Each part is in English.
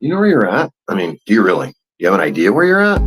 You know where you're at? I mean, do you really? Do you have an idea where you're at?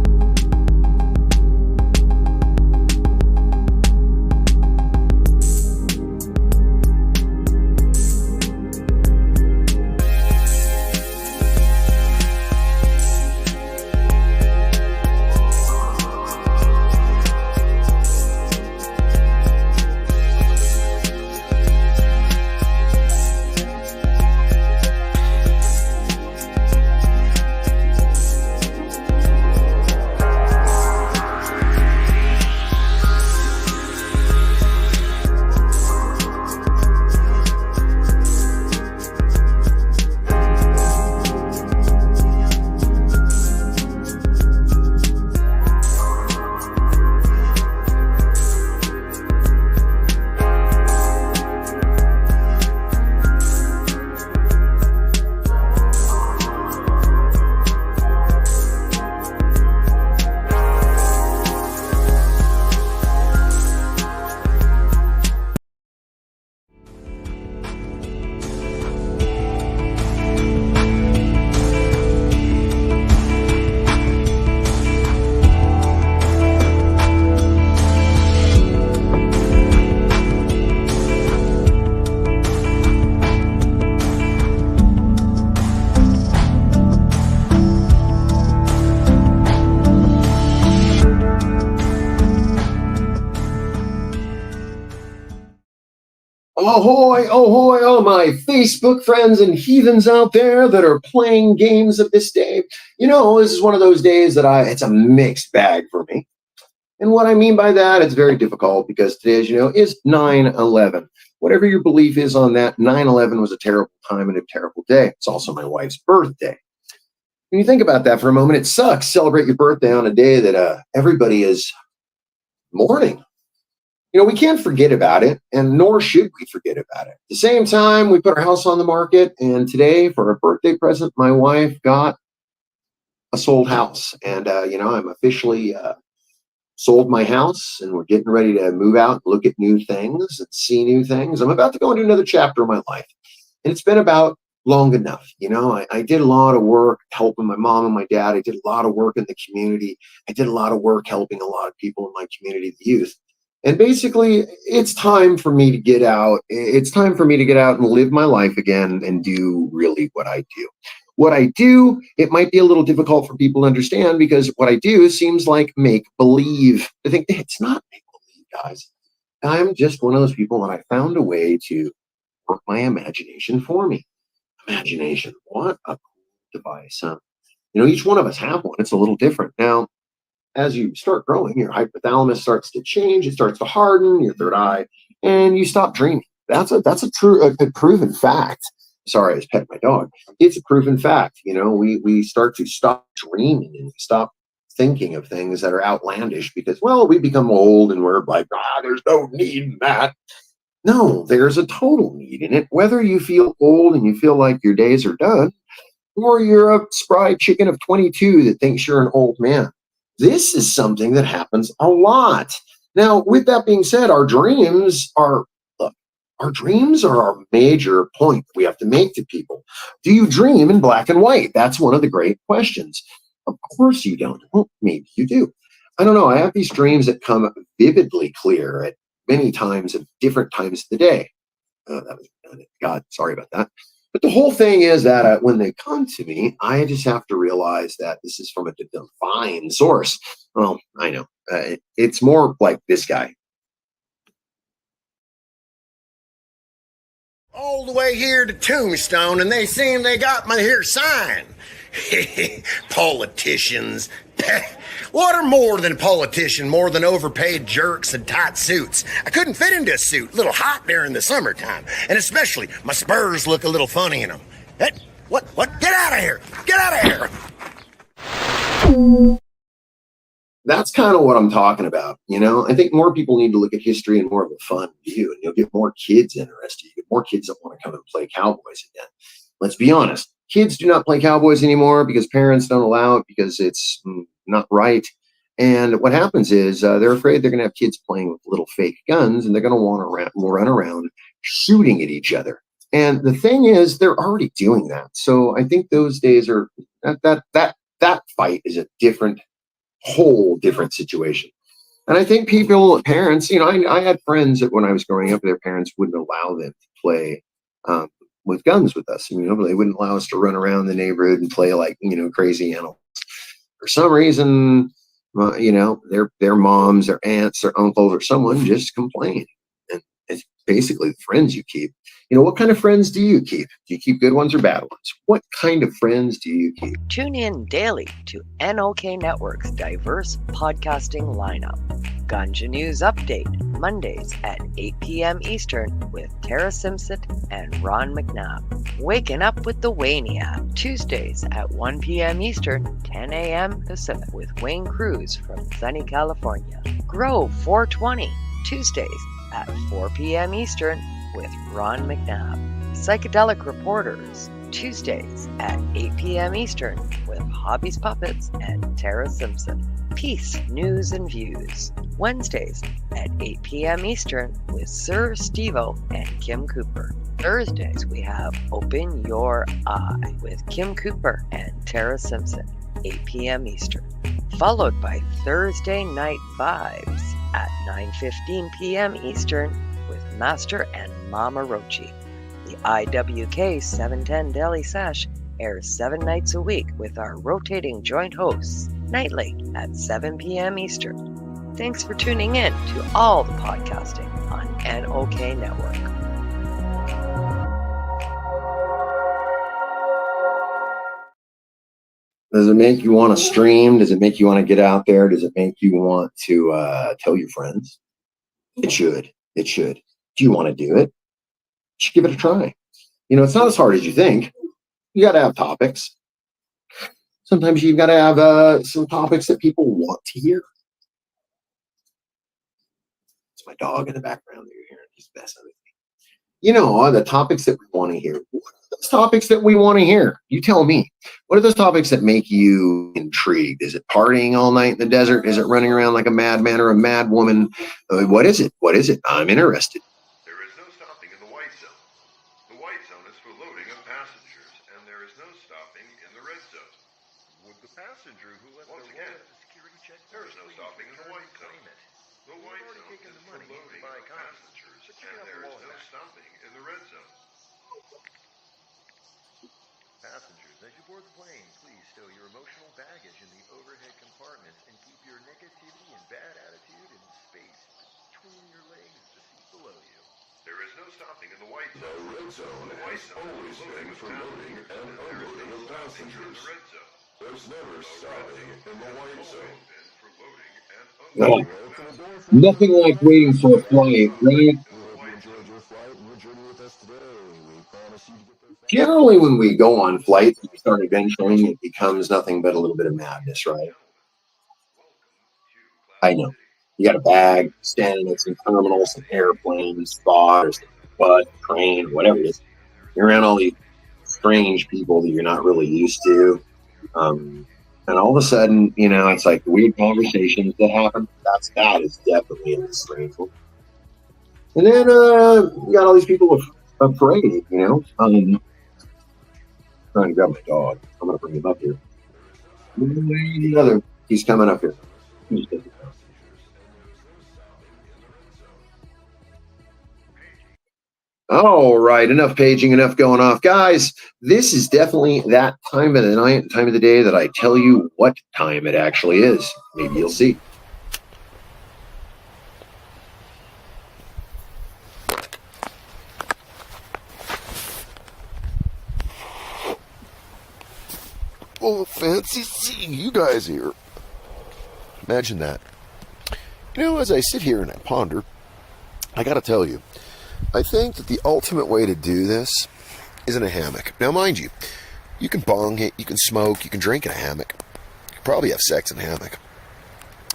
Ahoy, ahoy, oh my Facebook friends and heathens out there that are playing games of this day. You know, this is one of those days that it's a mixed bag for me. And what I mean by that, it's very difficult because today, as you know, is 9/11. Whatever your belief is on that, 9/11 was a terrible time and a terrible day. It's also my wife's birthday. When you think about that for a moment, it sucks. Celebrate your birthday on a day that everybody is mourning. You know, we can't forget about it, and nor should we forget about it. At the same time, we put our house on the market, and today, for a birthday present, my wife got a sold house. And, I'm officially sold my house, and we're getting ready to move out and look at new things and see new things. I'm about to go into another chapter of my life, and it's been about long enough. I did a lot of work helping my mom and my dad. I did a lot of work in the community. I did a lot of work helping a lot of people in my community, the youth. And basically, it's time for me to get out. It's time for me to get out and live my life again and do really what I do. What I do, it might be a little difficult for people to understand because what I do seems like make believe. I think it's not make believe, guys. I'm just one of those people that I found a way to work my imagination for me. Imagination, what a cool device, huh? Each one of us have one. It's a little different. Now, as you start growing, your hypothalamus starts to change, it starts to harden, your third eye, and you stop dreaming. That's a true, a proven fact. Sorry, I was petting my dog. It's a proven fact. We start to stop dreaming and stop thinking of things that are outlandish because, well, we become old and we're like, there's no need in that. No, there's a total need in it. Whether you feel old and you feel like your days are done, or you're a spry chicken of 22 that thinks you're an old man. This is something that happens a lot. Now, with that being said, our dreams are our major point we have to make to people. Do you dream in black and white? That's one of the great questions. Of course you don't. Well, maybe you do. I don't know. I have these dreams that come vividly clear at many times at different times of the day. That was God. Sorry about that. But the whole thing is that when they come to me, I just have to realize that this is from a divine source. Well, I know. It's more like this guy. All the way here to Tombstone, and they seem they got my here sign. Politicians. What are more than a politician, more than overpaid jerks and tight suits? I couldn't fit into a suit, a little hot during the summertime, and especially my spurs look a little funny in them. What? Get out of here! Get out of here! That's kind of what I'm talking about. I think more people need to look at history in more of a fun view, and you'll get more kids interested. You get more kids that want to come and play cowboys again. Let's be honest. Kids do not play cowboys anymore because parents don't allow it because it's not right. And what happens is they're afraid they're going to have kids playing with little fake guns and they're going to want to run around shooting at each other. And the thing is, they're already doing that. So I think those days are that fight is a whole different situation. And I think parents, I had friends that when I was growing up, their parents wouldn't allow them to play um, with guns with us. They wouldn't allow us to run around the neighborhood and play like, crazy animals. For some reason, their moms, their aunts, their uncles, or someone just complained. And it's basically the friends you keep. What kind of friends do you keep? Do you keep good ones or bad ones? What kind of friends do you keep? Tune in daily to NOK Network's diverse podcasting lineup. Ganja News Update, Mondays at 8 p.m. Eastern with Tara Simpson and Ron McNabb. Waking Up with the Wayniac, Tuesdays at 1 p.m. Eastern, 10 a.m. Pacific with Wayne Cruz from sunny California. Grow 420, Tuesdays at 4 p.m. Eastern with Ron McNabb. Psychedelic Reporters, Tuesdays at 8 p.m. Eastern with Hobbies Puppets and Tara Simpson. Peace, News and Views, Wednesdays at 8 p.m. Eastern with Sir Stevo and Kim Cooper. Thursdays we have Open Your Eye with Kim Cooper and Tara Simpson, 8 p.m. Eastern. Followed by Thursday Night Vibes at 9:15 p.m. Eastern with Master and Mama Rochi. The IWK 710 Daily Sesh airs 7 nights a week with our rotating joint hosts, nightly at 7 p.m. Eastern. Thanks for tuning in to all the podcasting on NOK Network. Does it make you want to stream? Does it make you want to get out there? Does it make you want to tell your friends? It should. It should. Do you want to do it? You should give it a try. It's not as hard as you think. You got to have topics. Sometimes you've got to have some topics that people want to hear. It's my dog in the background that you're hearing. He's messing with me. The topics that we want to hear. What are those topics that we want to hear? You tell me. What are those topics that make you intrigued? Is it partying all night in the desert? Is it running around like a madman or a mad woman? What is it? What is it? I'm interested. There is no stopping in the white zone. The white zone is for loading of passengers, and there is no stopping in the red zone. Would the passenger who left once again, security check, there is no stopping in the white zone. The white zone is for loading of passengers, and there is no stopping in the red zone. Passengers, as you board the plane, please stow your emotional baggage in the overhead compartments and keep your negativity and bad attitude in space between your legs, the seat below you. There is no stopping in the white zone. The red zone has always been for loading and unloading of passengers. There's never stopping in the white zone. Oh, nothing like waiting for a flight, right? We hope you enjoyed your flight and your journey with us today. We promise you to get there fast. Generally, when we go on flights and we start adventuring, it becomes nothing but a little bit of madness, right? I know. You got a bag, standing at some terminal, some airplanes, spot, or some bus, train, whatever it is. You're around all these strange people that you're not really used to. And all of a sudden, it's like weird conversations that happen. That is definitely a strange one. And then you got all these people afraid, trying to grab my dog. I'm going to bring him up here. He's coming up here. All right, enough paging, enough going off. Guys, this is definitely that time of the night, time of the day that I tell you what time it actually is. Maybe you'll see. Oh, fancy seeing you guys here. Imagine that. As I sit here and I ponder, I gotta tell you, I think that the ultimate way to do this is in a hammock. Now, mind you, you can bong it, you can smoke, you can drink in a hammock. You can probably have sex in a hammock.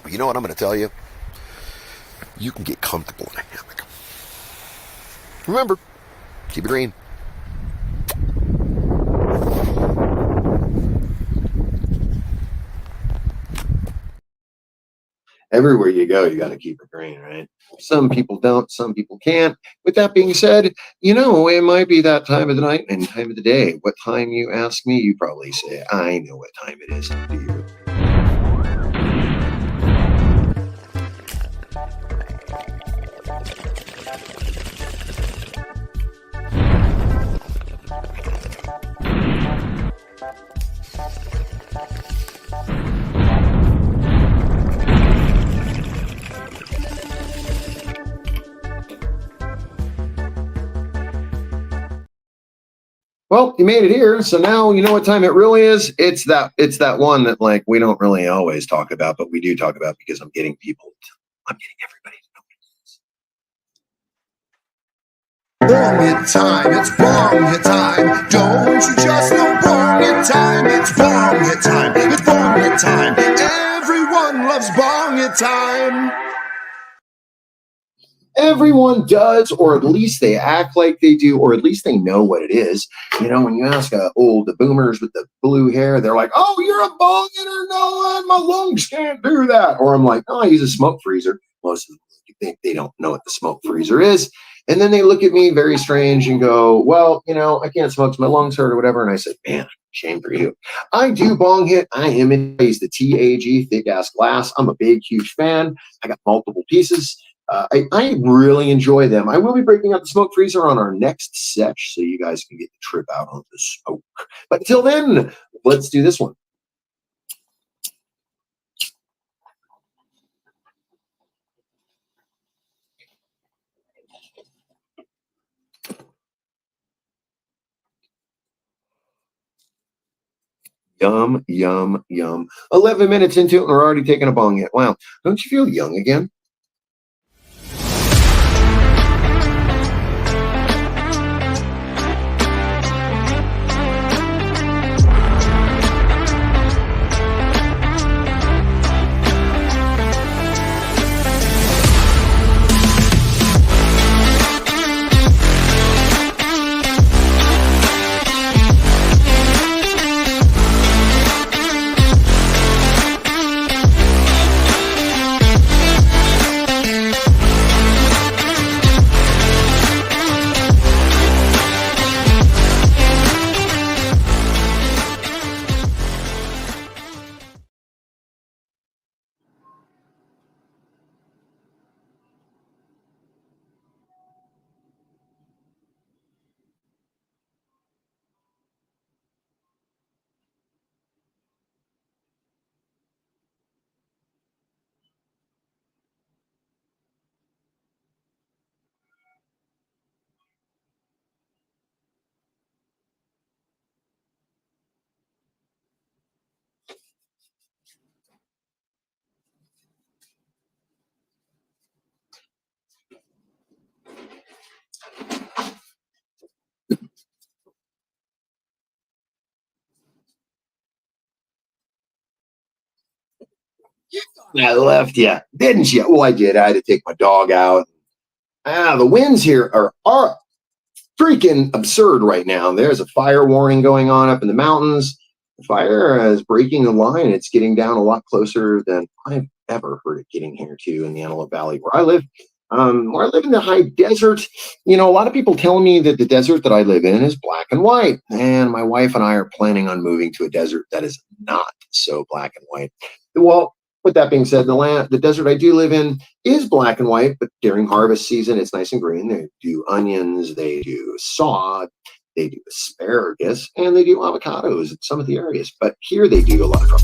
But you know what I'm going to tell you? You can get comfortable in a hammock. Remember, keep it green. everywhere you go, you got to keep it green, right? Some people don't, some people can't. With that being said, it might be that time of the night and time of the day. What time you ask me, you probably say, I know what time it is. Do you? Well, you made it here, so now you know what time it really is. It's that one that like we don't really always talk about, but we do talk about because I'm getting everybody to know. Bong it time, it's bong it time. Don't you just know bong it time? It's bong it time, it's bong it time. Everyone loves bong it time. Everyone does, or at least they act like they do, or at least they know what it is. When you ask the boomers with the blue hair, they're like, "Oh, you're a bong hitter? No, my lungs can't do that." Or I'm like, "Oh, I use a smoke freezer." Most of them think they don't know what the smoke freezer is. And then they look at me very strange and go, "Well, I can't smoke, so my lungs hurt or whatever." And I said, "Man, shame for you. I do bong hit. I imitate the TAG thick ass glass. I'm a big, huge fan. I got multiple pieces. I really enjoy them. I will be breaking out the smoke freezer on our next sesh, so you guys can get the trip out on the smoke. But until then, let's do this one. Yum, yum, yum. 11 minutes into it, and we're already taking a bong hit. Wow. Don't you feel young again? I left you, didn't you? Oh, I did. I had to take my dog out. The winds here are freaking absurd right now. There's a fire warning going on up in the mountains. The fire is breaking the line. It's getting down a lot closer than I've ever heard it getting here to in the Antelope Valley where I live. Where I live in the high desert, a lot of people tell me that the desert that I live in is black and white. And my wife and I are planning on moving to a desert that is not so black and white. Well, with that being said, the desert I do live in is black and white, but during harvest season, it's nice and green. They do onions, they do sod, they do asparagus, and they do avocados in some of the areas. But here they do a lot of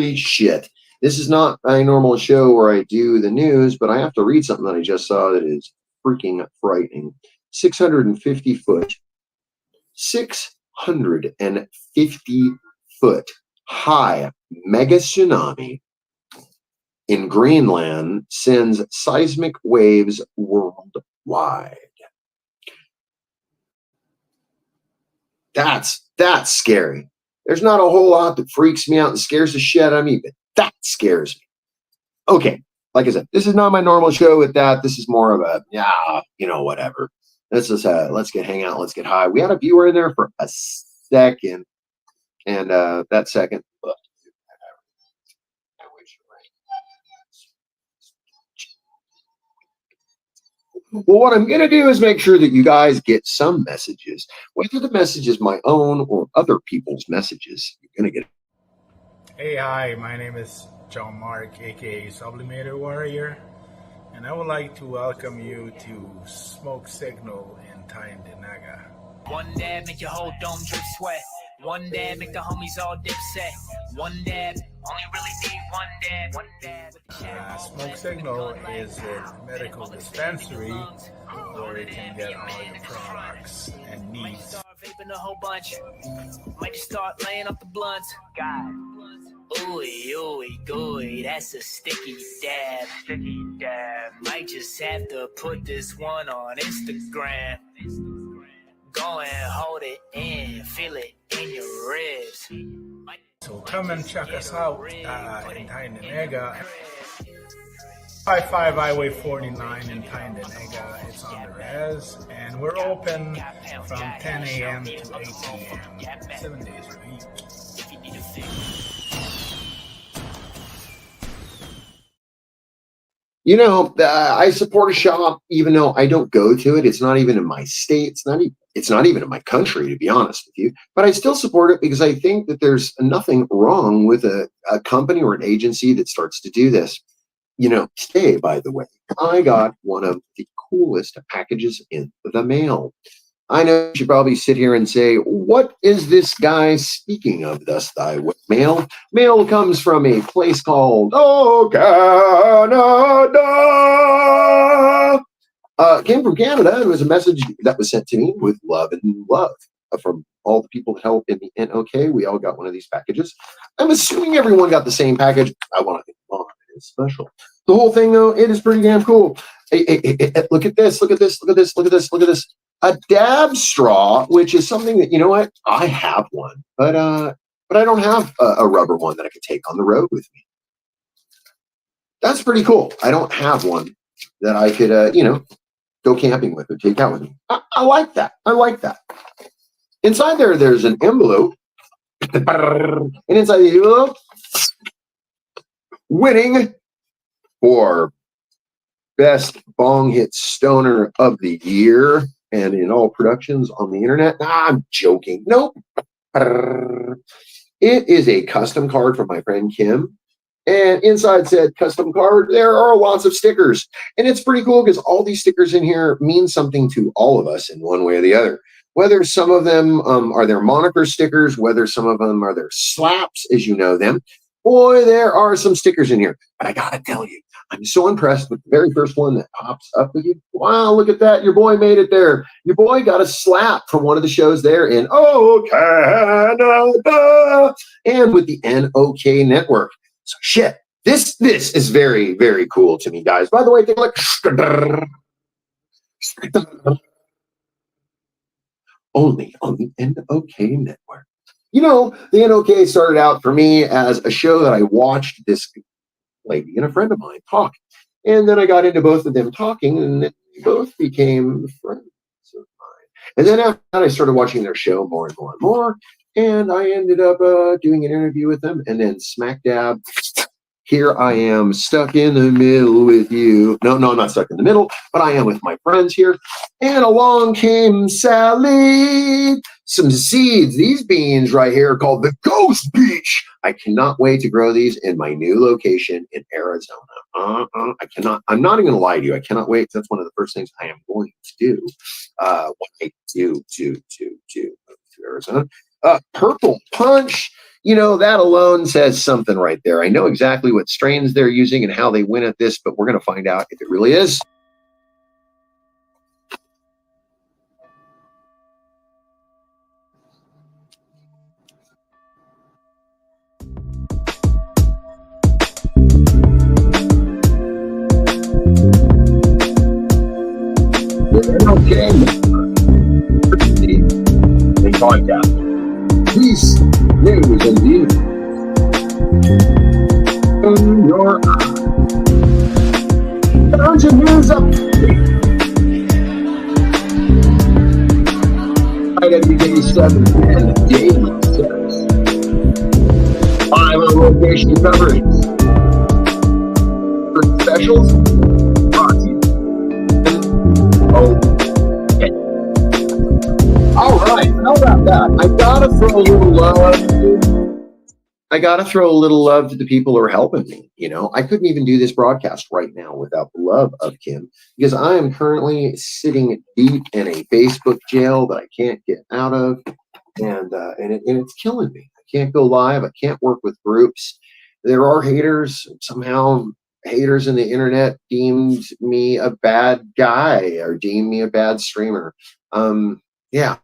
Holy shit. This is not a normal show where I do the news, but I have to read something that I just saw that is freaking frightening. 650 foot 650-foot high mega tsunami in Greenland sends seismic waves worldwide. That's scary. There's not a whole lot that freaks me out and scares the shit out of me, but that scares me. Okay, like I said, this is not my normal show with that. This is more of a, whatever. Let's get hang out, let's get high. We had a viewer in there for a second, and that second, well, what I'm going to do is make sure that you guys get some messages, whether the message is my own or other people's messages. You're going to get. Hey, hi, my name is John Mark, aka Sublimator Warrior, and I would like to welcome you to Smoke Signal in Tyndinaga. One dab make your whole dome drip sweat. One dab make the homies all dip set. One dab, only really need one dab. One dab. Smoke Signal is a medical dispensary where you can get all your products and needs. Vaping a whole bunch. Might just start laying off the blunts. God. Ooey, ooey, gooey, that's a sticky dab. Sticky dab. Might just have to put this one on Instagram. Go and hold it in, feel it in your ribs. So come and check us out in Tyndinaga. 55 Highway 49 in Tyndinaga. It's on the res, and we're open from 10 a.m. to 8 p.m. 7 days a week. I support a shop even though I don't go to it. It's not even in my state. It's not even in my country, to be honest with you. But I still support it because I think that there's nothing wrong with a company or an agency that starts to do this. Today, by the way, I got one of the coolest packages in the mail. I know you should probably sit here and say, what is this guy speaking of, thus thy mail? Mail comes from a place called Canada. Came from Canada. It was a message that was sent to me with love and love from all the people that help in the NOK. We all got one of these packages. I'm assuming everyone got the same package. I want to think it's special. The whole thing, though, it is pretty damn cool. Hey, look at this. Look at this. Look at this. Look at this. Look at this. A dab straw, which is something that, I have one, but I don't have a rubber one that I could take on the road with me. That's pretty cool. I don't have one that I could, go camping with or take out with me. I like that. I like that. Inside there's an envelope. And inside the envelope, winning for best bong hit stoner of the year and in all productions on the internet. I'm joking. Nope. It is a custom card from my friend Kim. And inside said custom card, there are lots of stickers. And it's pretty cool because all these stickers in here mean something to all of us in one way or the other. Whether some of them are their moniker stickers, whether some of them are their slaps, as you know them. Boy, there are some stickers in here. But I got to tell you, I'm so impressed with the very first one that pops up with you. Wow, look at that. Your boy made it there. Your boy got a slap from one of the shows there in Canada and with the NOK network. So shit, this is very, very cool to me, guys. By the way, take a look. Only on the NOK network. The NOK started out for me as a show that I watched this lady and a friend of mine talk. And then I got into both of them talking, and they both became friends of mine. And then after that, I started watching their show more and more and more. And I ended up doing an interview with them. And then smack dab, here I am stuck in the middle with you. No, I'm not stuck in the middle, but I am with my friends here. And along came Sally. Some seeds. These beans right here are called the Ghost Beach. I cannot wait to grow these in my new location in Arizona. I cannot. I'm not even going to lie to you. I cannot wait. That's one of the first things I am going to do when I do move to Arizona. Purple Punch. That alone says something right there. I know exactly what strains they're using and how they win at this, but we're going to find out if it really is. Okay. They podcast. Peace, news, and views. In your eye. Urgent news update. Right every day 7 and daily steps. 5 on location coverage. For specials, brought to you. Okay. All right. How about that? I gotta throw a little love to the people who are helping me. I couldn't even do this broadcast right now without the love of Kim, because I am currently sitting deep in a Facebook jail that I can't get out of, and it's killing me. I can't go live. I can't work with groups. There are haters. Somehow, haters in the internet deemed me a bad guy or deemed me a bad streamer. Yeah,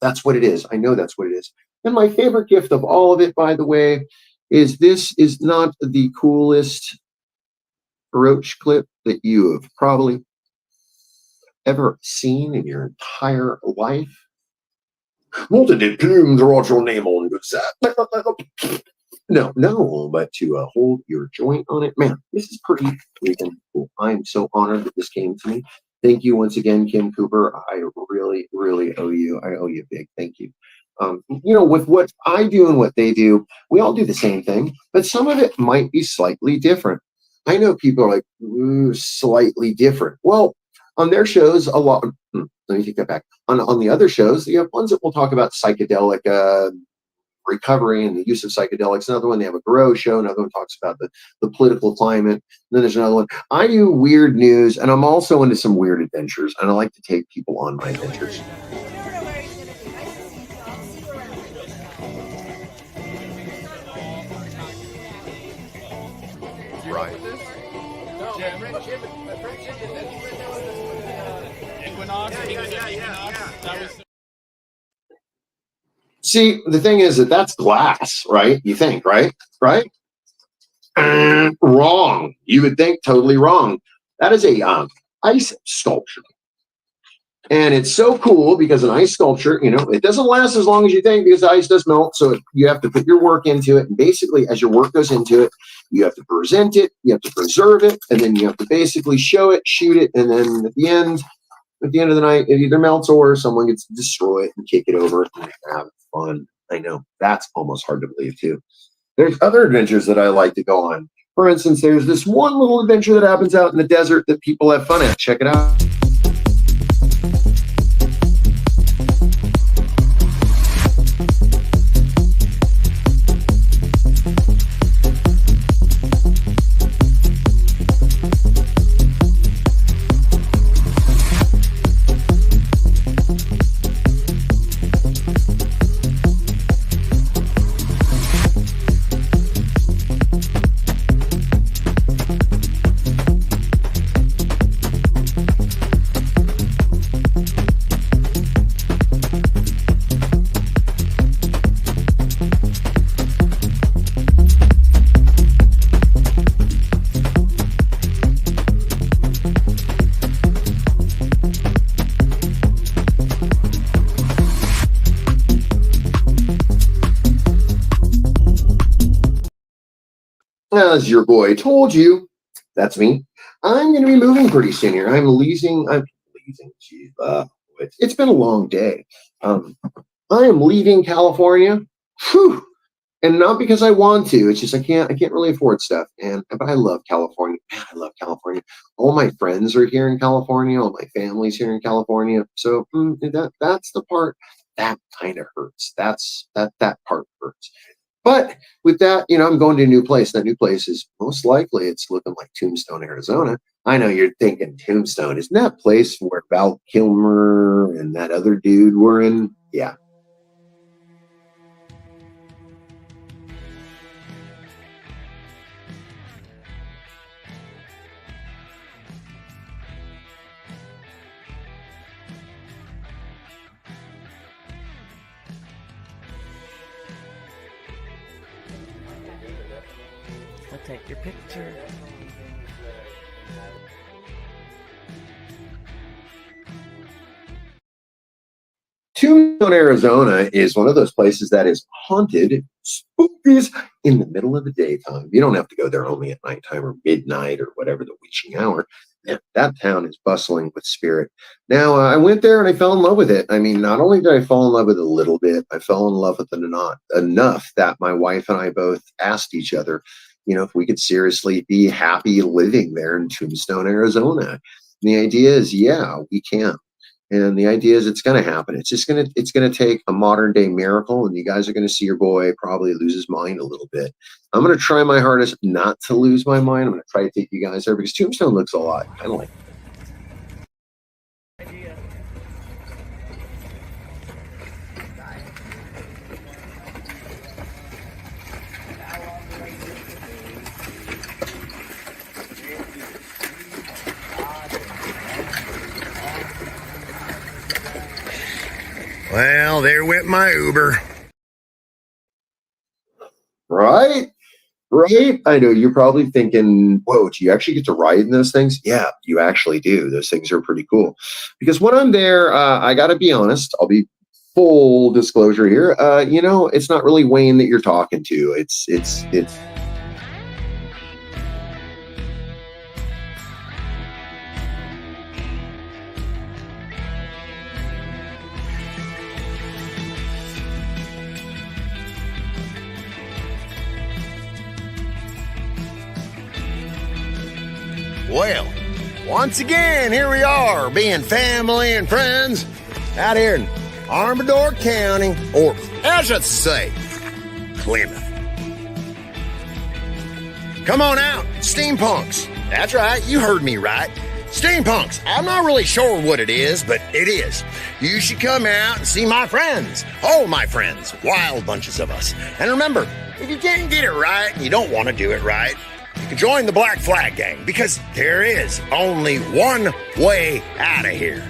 that's what it is. I know that's what it is. And my favorite gift of all of it, by the way, is this is not the coolest roach clip that you have probably ever seen in your entire life. Multitude plumes wrote your name on that. No, but to hold your joint on it, man, this is pretty freaking cool. I'm so honored that this came to me. Thank you once again, Kim Cooper. I really, really owe you. I owe you a big thank you. With what I do and what they do, we all do the same thing, but some of it might be slightly different. I know people are like, slightly different. Well, on their shows, a lot. Let me take that back. On the other shows, you have ones that will talk about psychedelic recovery and the use of psychedelics. Another one, they have a grow show. Another one talks about the political climate. And then there's another one. I do weird news, and I'm also into some weird adventures, and I like to take people on my adventures. Right. See, the thing is that's glass, right? You think, right? Right? Wrong. You would think totally wrong. That is a ice sculpture. And it's so cool because an ice sculpture, it doesn't last as long as you think because the ice does melt. So you have to put your work into it. And basically, as your work goes into it, you have to present it, you have to preserve it, and then you have to basically show it, shoot it. And then at the end of the night, it either melts or someone gets to destroy it and kick it over and have fun. I know that's almost hard to believe too. There's other adventures that I like to go on. For instance, there's this one little adventure that happens out in the desert that people have fun at. Check it out. As your boy told you, that's me. I'm going to be moving pretty soon here. I'm leaving. Geez, it's been a long day. I am leaving California. Whew, and not because I want to. It's just I can't really afford stuff. But I love California. Man, I love California. All my friends are here in California. All my family's here in California. So that's the part that kind of hurts. That part hurts. But with that, I'm going to a new place. That new place is most likely it's looking like Tombstone, Arizona. I know you're thinking Tombstone. Isn't that place where Val Kilmer and that other dude were in? Yeah. We'll take your picture. Tombstone, Arizona is one of those places that is haunted, spookies in the middle of the daytime. You don't have to go there only at nighttime or midnight or whatever the witching hour. Man, that town is bustling with spirit. Now, I went there and I fell in love with it. I mean, not only did I fall in love with it a little bit, I fell in love with it not enough that my wife and I both asked each other, if we could seriously be happy living there in Tombstone, Arizona. And the idea is, yeah, we can. And the idea is it's going to happen. It's going to take a modern day miracle, and you guys are going to see your boy probably lose his mind a little bit. I'm going to try my hardest not to lose my mind. I'm going to try to take you guys there because Tombstone looks a lot kind of like. Well, there went my Uber. Right? Right? I know you're probably thinking, whoa, do you actually get to ride in those things? Yeah, you actually do. Those things are pretty cool. Because when I'm there, I got to be honest, I'll be full disclosure here. It's not really Wayne that you're talking to. It's Well, once again, here we are, being family and friends out here in Armador County, or as I should say, Plymouth. Come on out, steampunks. That's right, you heard me right. Steampunks. I'm not really sure what it is, but it is. You should come out and see my friends. All my friends. Wild bunches of us. And remember, if you can't get it right and you don't want to do it right, you can join the Black Flag Gang, because there is only one way out of here.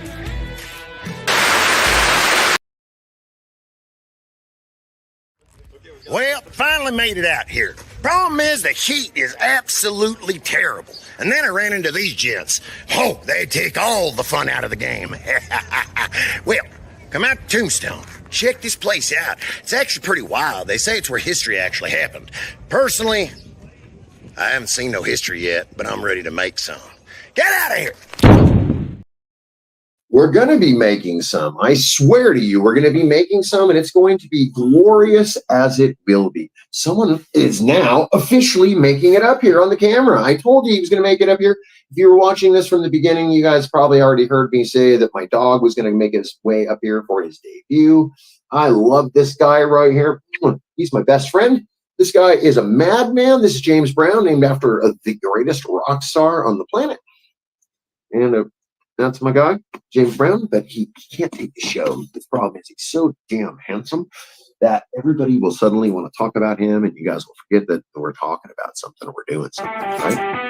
Well, finally made it out here. Problem is, the heat is absolutely terrible. And then I ran into these gents. Oh, they take all the fun out of the game. Well, come out to Tombstone. Check this place out. It's actually pretty wild. They say it's where history actually happened. Personally, I haven't seen no history yet, but I'm ready to make some. Get out of here! We're going to be making some. I swear to you, we're going to be making some, and it's going to be glorious as it will be. Someone is now officially making it up here on the camera. I told you he was going to make it up here. If you were watching this from the beginning, you guys probably already heard me say that my dog was going to make his way up here for his debut. I love this guy right here. He's my best friend. This guy is a madman. This is James Brown, named after the greatest rock star on the planet. And that's my guy, James Brown, but he can't take the show. The problem is he's so damn handsome that everybody will suddenly want to talk about him, and you guys will forget that we're talking about something or we're doing something, right?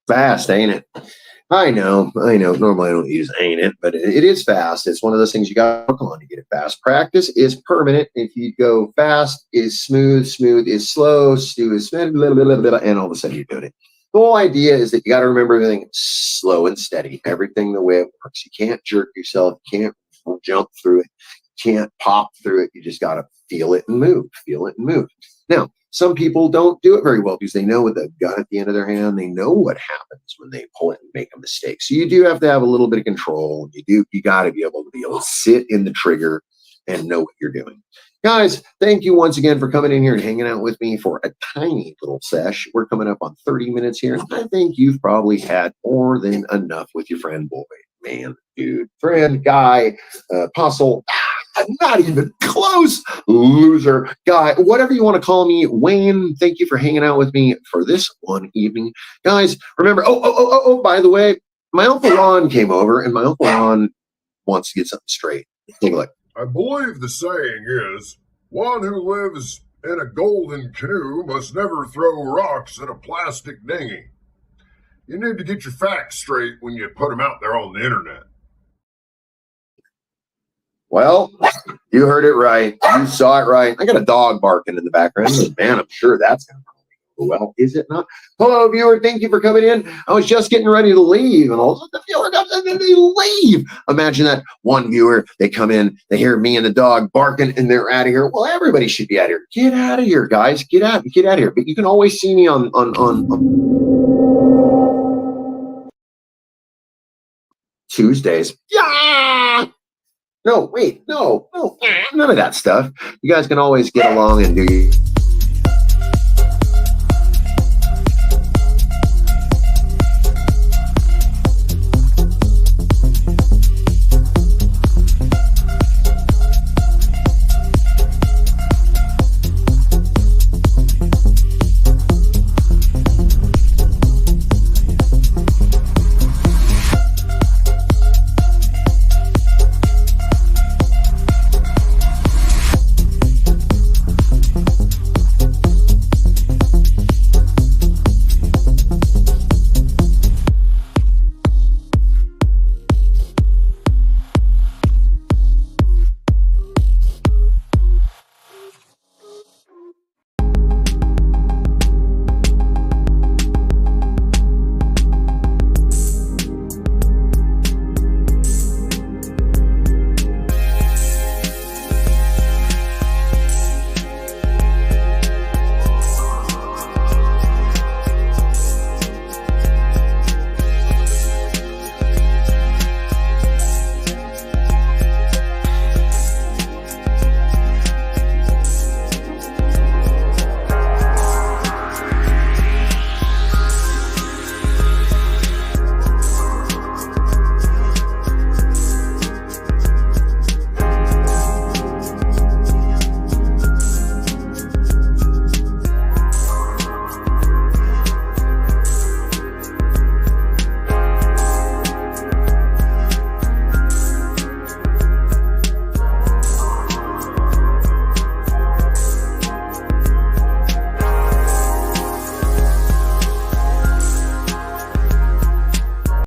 Fast, ain't it? I know. Normally I don't use ain't it, but it is fast. It's one of those things you got to work on to get it fast. Practice is permanent. If you go fast is smooth, smooth is slow, stew is smooth, blah, blah, blah, blah, and all of a sudden you're doing it. The whole idea is that you got to remember everything slow and steady. Everything the way it works. You can't jerk yourself. You can't jump through it. You can't pop through it. You just got to feel it and move. Feel it and move. Now, some people don't do it very well because they know with a gun at the end of their hand, they know what happens when they pull it and make a mistake. So you do have to have a little bit of control. You got to be able to sit in the trigger and know what you're doing. Guys, thank you once again for coming in here and hanging out with me for a tiny little sesh. We're coming up on 30 minutes here. And I think you've probably had more than enough with your friend, boy, man, dude, friend, guy, apostle. Not even close, loser guy. Whatever you want to call me, Wayne. Thank you for hanging out with me for this one evening, guys. Remember, by the way, my Uncle Ron came over, and my Uncle Ron wants to get something straight. Take a look. I believe the saying is, one who lives in a golden canoe must never throw rocks at a plastic dinghy. You need to get your facts straight when you put them out there on the internet. Well, you heard it right. You saw it right. I got a dog barking in the background. Man, I'm sure that's going to go well, is it not? Hello, viewer. Thank you for coming in. I was just getting ready to leave, and all of a sudden the viewer comes in and they leave. Imagine that. One viewer, they come in, they hear me and the dog barking, and they're out of here. Well, everybody should be out of here. Get out of here, guys. Get out of here. But you can always see me on Tuesdays. Yeah. No, wait, no, none of that stuff. You guys can always get along and do